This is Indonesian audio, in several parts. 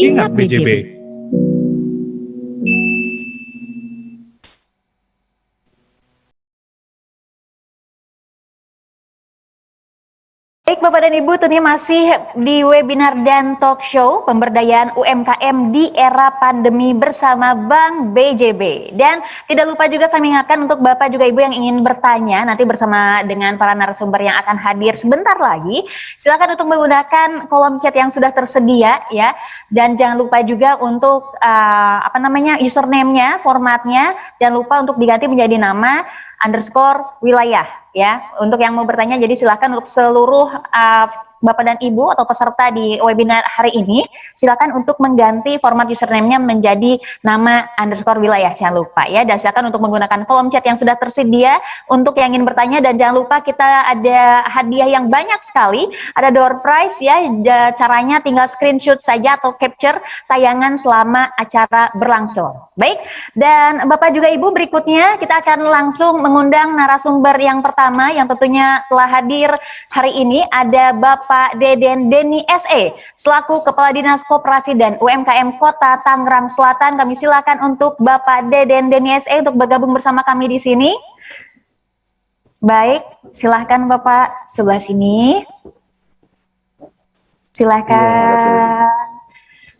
Ingat BJB. Baik Bapak dan Ibu, tentunya masih di webinar dan talk show pemberdayaan UMKM di era pandemi bersama Bank BJB. Dan tidak lupa juga kami ingatkan untuk Bapak juga Ibu yang ingin bertanya nanti bersama dengan para narasumber yang akan hadir sebentar lagi. Silakan untuk menggunakan kolom chat yang sudah tersedia ya. Dan jangan lupa juga untuk username-nya, formatnya jangan lupa untuk diganti menjadi nama underscore wilayah ya. Untuk yang mau bertanya, jadi silakan untuk seluruh Bapak dan Ibu atau peserta di webinar hari ini, silakan untuk mengganti format username-nya menjadi nama underscore wilayah, jangan lupa ya. Dan silakan untuk menggunakan kolom chat yang sudah tersedia untuk yang ingin bertanya. Dan jangan lupa kita ada hadiah yang banyak sekali, ada door prize ya. Caranya tinggal screenshot saja atau capture tayangan selama acara berlangsung. Baik, dan Bapak juga Ibu, berikutnya kita akan langsung mengundang narasumber yang pertama yang tentunya telah hadir hari ini. Ada Bapak Deden Denny SE selaku Kepala Dinas Koperasi dan UMKM Kota Tangerang Selatan. Kami silakan untuk Bapak Deden Denny SE untuk bergabung bersama kami di sini. Baik, silahkan Bapak sebelah sini. Silahkan.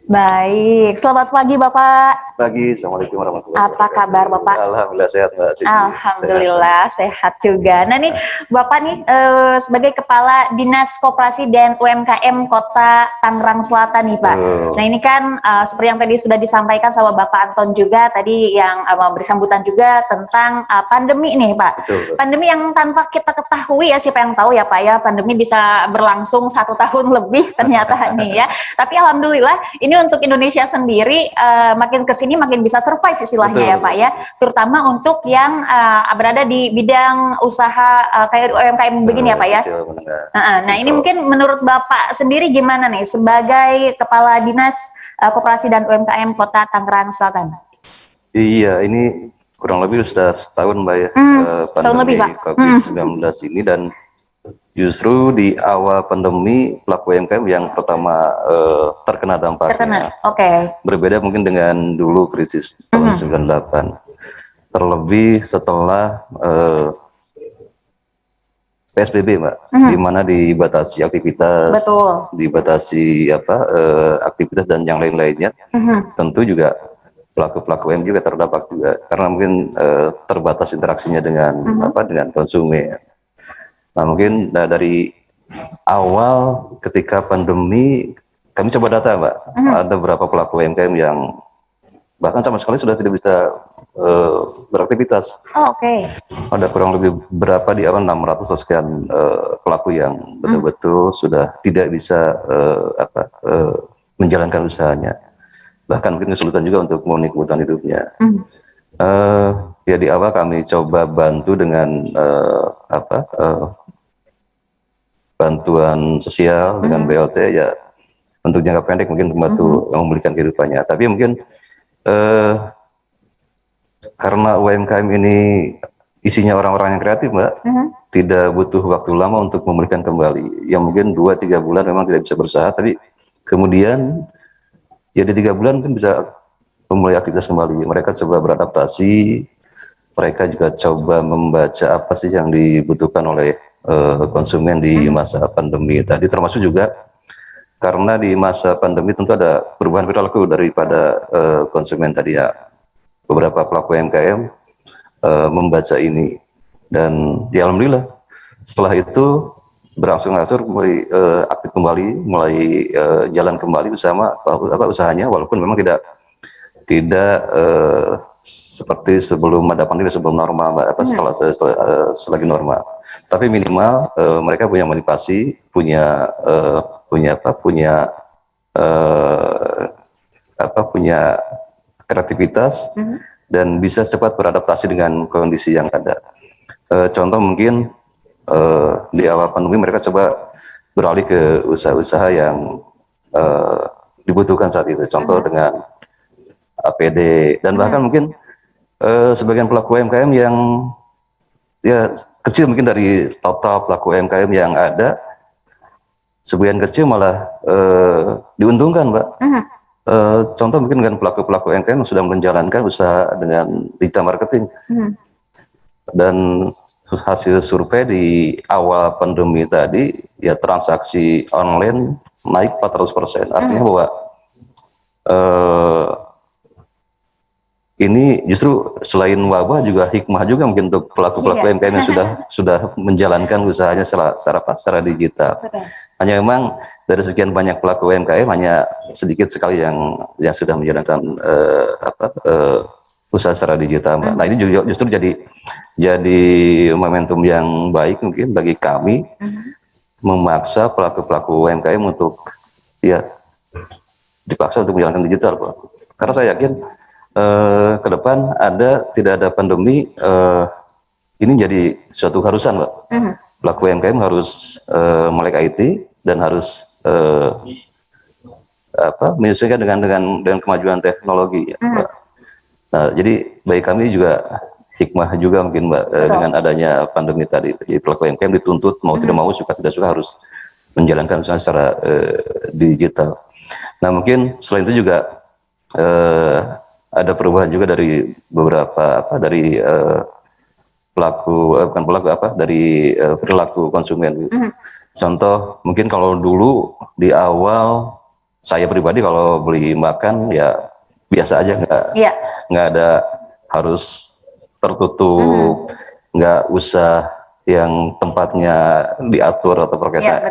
Baik, selamat pagi Bapak. Pagi, Assalamualaikum warahmatullahi wabarakatuh. Apa kabar Bapak? Alhamdulillah sehat Mbak Siti. Alhamdulillah sehat juga. Nah nih Bapak nih sebagai Kepala Dinas Koperasi dan UMKM Kota Tangerang Selatan nih Pak. Nah ini kan seperti yang tadi sudah disampaikan sama Bapak Anton juga tadi yang memberi sambutan juga tentang pandemi nih Pak. Betul. Pandemi yang tanpa kita ketahui ya, siapa yang tahu ya Pak ya, pandemi bisa berlangsung 1 tahun lebih ternyata nih ya. Tapi alhamdulillah ini untuk Indonesia sendiri makin kesini makin bisa survive istilahnya. Betul, ya Pak ya, terutama untuk yang berada di bidang usaha kayak UMKM begini ya Pak ya. Nah ini mungkin menurut Bapak sendiri gimana nih sebagai Kepala Dinas Koperasi dan UMKM Kota Tangerang Selatan? Iya, ini kurang lebih sudah setahun Mbak ya, pandemi COVID-19 ini, dan justru di awal pandemi pelaku UMKM yang pertama terkena dampaknya. Berbeda mungkin dengan dulu krisis tahun 98. Terlebih setelah PSBB Mbak, di mana dibatasi aktivitas, dibatasi aktivitas dan yang lain-lainnya. Tentu juga pelaku-pelaku UMKM juga terdampak juga karena mungkin terbatas interaksinya dengan dengan konsumen. Nah mungkin dari awal ketika pandemi kami coba data Mbak, ada beberapa pelaku UMKM yang bahkan sama sekali sudah tidak bisa beraktivitas. Ada kurang lebih berapa di awal 600 sekian pelaku yang betul-betul sudah tidak bisa menjalankan usahanya. Bahkan mungkin kesulitan juga untuk memenuhi kebutuhan hidupnya. Ya di awal kami coba bantu dengan bantuan sosial dengan BLT ya untuk jangka pendek mungkin membantu memulihkan kehidupannya. Tapi mungkin karena UMKM ini isinya orang-orang yang kreatif Mbak, tidak butuh waktu lama untuk memulihkan kembali. Yang mungkin 2-3 bulan memang tidak bisa berusaha, tapi kemudian ya di 3 bulan mungkin bisa memulai aktivitas kembali. Mereka coba beradaptasi, mereka juga coba membaca apa sih yang dibutuhkan oleh konsumen di masa pandemi tadi, termasuk juga karena di masa pandemi tentu ada perubahan perilaku daripada konsumen tadi ya. Beberapa pelaku UMKM membaca ini dan ya alhamdulillah setelah itu berangsur-angsur mulai aktif kembali, mulai jalan kembali usahanya, walaupun memang tidak seperti sebelum ada pandemi, sebelum normal setelah selagi normal, tapi minimal mereka punya motivasi, punya kreativitas dan bisa cepat beradaptasi dengan kondisi yang ada. Contoh mungkin di awal pandemi mereka coba beralih ke usaha-usaha yang dibutuhkan saat itu, contoh dengan APD, dan bahkan mungkin sebagian pelaku UMKM yang ya kecil mungkin dari total pelaku UMKM yang ada, sebagian kecil malah diuntungkan Mbak. contoh mungkin dengan pelaku-pelaku UMKM yang sudah menjalankan usaha dengan digital marketing. Dan hasil survei di awal pandemi tadi, ya transaksi online naik 400%. Artinya bahwa ini justru selain wabah juga hikmah juga mungkin untuk pelaku-pelaku UMKM yang sudah menjalankan usahanya secara digital. Betul. Hanya memang dari sekian banyak pelaku UMKM hanya sedikit sekali yang sudah menjalankan usaha secara digital, Mbak. Nah, ini juga justru jadi momentum yang baik mungkin bagi kami memaksa pelaku-pelaku UMKM untuk dipaksa untuk menjalankan digital, Pak. Karena saya yakin ke depan tidak ada pandemi, ini jadi suatu keharusan, Pak. Pelaku UMKM harus melek IT dan harus menyesuaikan dengan kemajuan teknologi, ya, Mbak. Nah, jadi bagi kami juga hikmah juga mungkin, Mbak, dengan adanya pandemi tadi. Jadi pelaku UMKM dituntut mau tidak mau, suka tidak suka harus menjalankan usaha secara digital. Nah, mungkin selain itu juga ada perubahan juga dari beberapa dari perilaku konsumen. Contoh mungkin kalau dulu di awal saya pribadi kalau beli makan ya biasa aja, nggak ada harus tertutup, nggak usah yang tempatnya diatur atau prokesnya.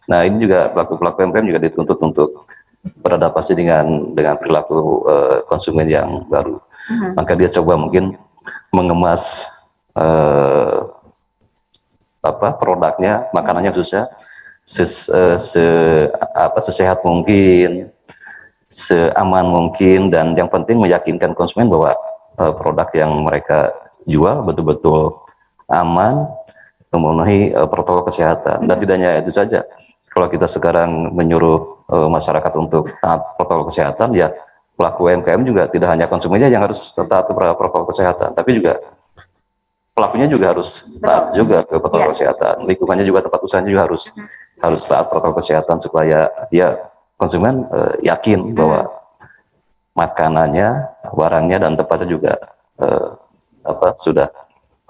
Nah, ini juga pelaku-pelaku UMKM juga dituntut untuk beradaptasi dengan perilaku konsumen yang baru. Maka dia coba mungkin mengemas produknya, makanannya khususnya sesehat mungkin, seaman mungkin, dan yang penting meyakinkan konsumen bahwa produk yang mereka jual betul-betul aman, memenuhi protokol kesehatan. Dan tidak hanya itu saja, kalau kita sekarang menyuruh masyarakat untuk taat protokol kesehatan, ya pelaku UMKM juga tidak hanya konsumennya yang harus taat protokol kesehatan, tapi juga pelakunya juga harus taat juga ke protokol kesehatan. Lingkungannya juga, tempat usahanya juga harus taat protokol kesehatan supaya konsumen yakin bahwa makanannya, barangnya, dan tempatnya juga sudah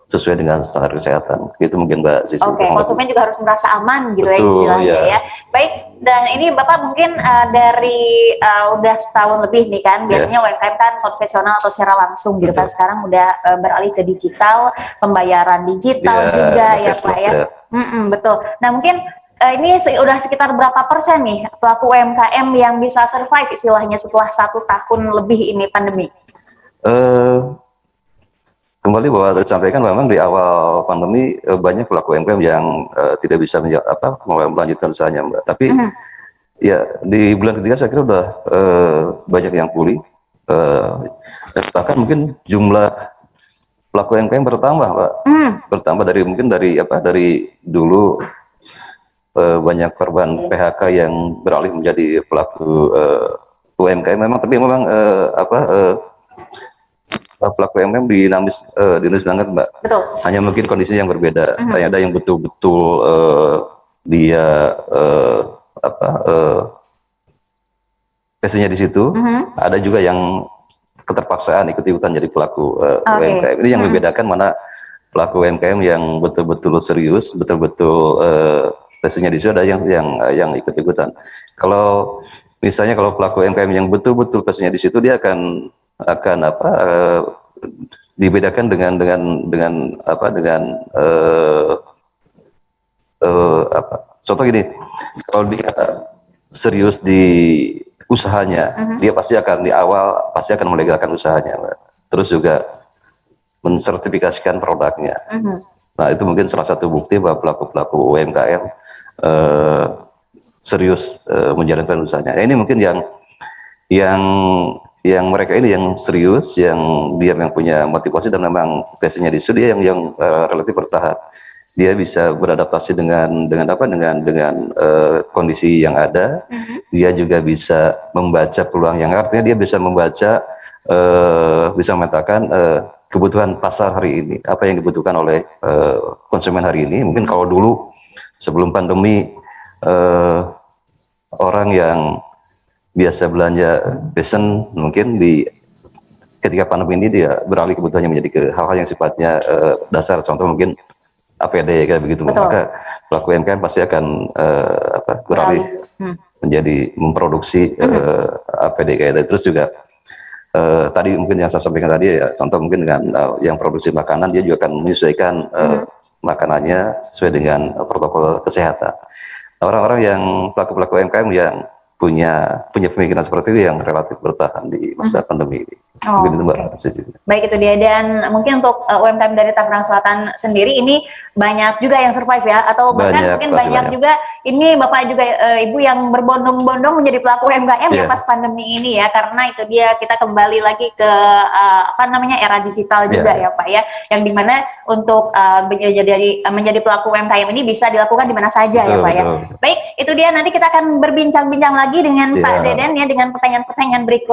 sesuai dengan standar kesehatan. Itu mungkin Mbak Sisi. Oke, konsumen juga harus merasa aman gitu. Betul, ya istilahnya ya. Baik, dan ini Bapak mungkin dari udah setahun lebih nih kan, biasanya UMKM kan konvensional atau secara langsung gitu kan, sekarang udah beralih ke digital, pembayaran digital juga ya Pak ya. Betul. Nah mungkin ini udah sekitar berapa persen nih pelaku UMKM yang bisa survive istilahnya setelah 1 tahun lebih ini pandemi? Kembali bahwa disampaikan memang di awal pandemi banyak pelaku UMKM yang tidak bisa melanjutkan usahanya, Mbak. Tapi ya di bulan ketiga saya kira udah banyak yang pulih, dan bahkan mungkin jumlah pelaku UMKM bertambah, Mbak. Bertambah dari dulu banyak korban PHK yang beralih menjadi pelaku UMKM memang, tapi memang pelaku UMKM dinamis banget, Mbak. Betul. Hanya mungkin kondisinya yang berbeda. Ada yang betul-betul dia passionnya di situ. Ada juga yang keterpaksaan ikut-ikutan jadi pelaku UMKM. Ini yang membedakan mana pelaku UMKM yang betul-betul serius, betul-betul passionnya di situ, ada yang ikut-ikutan. Kalau misalnya kalau pelaku UMKM yang betul-betul passionnya di situ, dia akan dibedakan dengan contoh gini, kalau dia serius di usahanya, dia pasti akan di awal melegalkan usahanya, Mbak. Terus juga mensertifikasikan produknya. Nah, itu mungkin salah satu bukti bahwa pelaku-pelaku UMKM serius menjalankan usahanya. Nah, ini mungkin yang mereka ini yang serius, yang punya motivasi dan memang passionnya di situ, dia yang relatif bertahan. Dia bisa beradaptasi dengan kondisi yang ada. Dia juga bisa membaca peluang yang artinya dia bisa membaca, bisa memetakan kebutuhan pasar hari ini, apa yang dibutuhkan oleh konsumen hari ini. Mungkin kalau dulu sebelum pandemi orang biasa belanja fashion, mungkin ketika pandemi ini dia beralih kebutuhannya menjadi ke hal-hal yang sifatnya dasar, contoh mungkin APD kayak begitu. Betul. Maka pelaku UMKM pasti akan beralih menjadi memproduksi APD kayak itu. Terus juga tadi mungkin yang saya sampaikan tadi ya, contoh mungkin dengan yang produksi makanan, dia juga akan menyesuaikan makanannya sesuai dengan protokol kesehatan. Orang-orang yang pelaku-pelaku UMKM yang punya pemikiran seperti itu yang relatif bertahan di masa pandemi ini. Oh, mungkin itu Mbak. Baik, itu dia. Dan mungkin untuk UMKM dari Tangerang Selatan sendiri ini banyak juga yang survive ya, atau bahkan mungkin banyak juga ini Bapak juga Ibu yang berbondong-bondong menjadi pelaku UMKM ya pas pandemi ini ya, karena itu dia kita kembali lagi ke apa namanya era digital juga ya Pak ya, yang dimana untuk menjadi pelaku UMKM ini bisa dilakukan di mana saja ya Pak ya. Baik, itu dia, nanti kita akan berbincang-bincang lagi dengan Pak Deden ya dengan pertanyaan-pertanyaan berikut.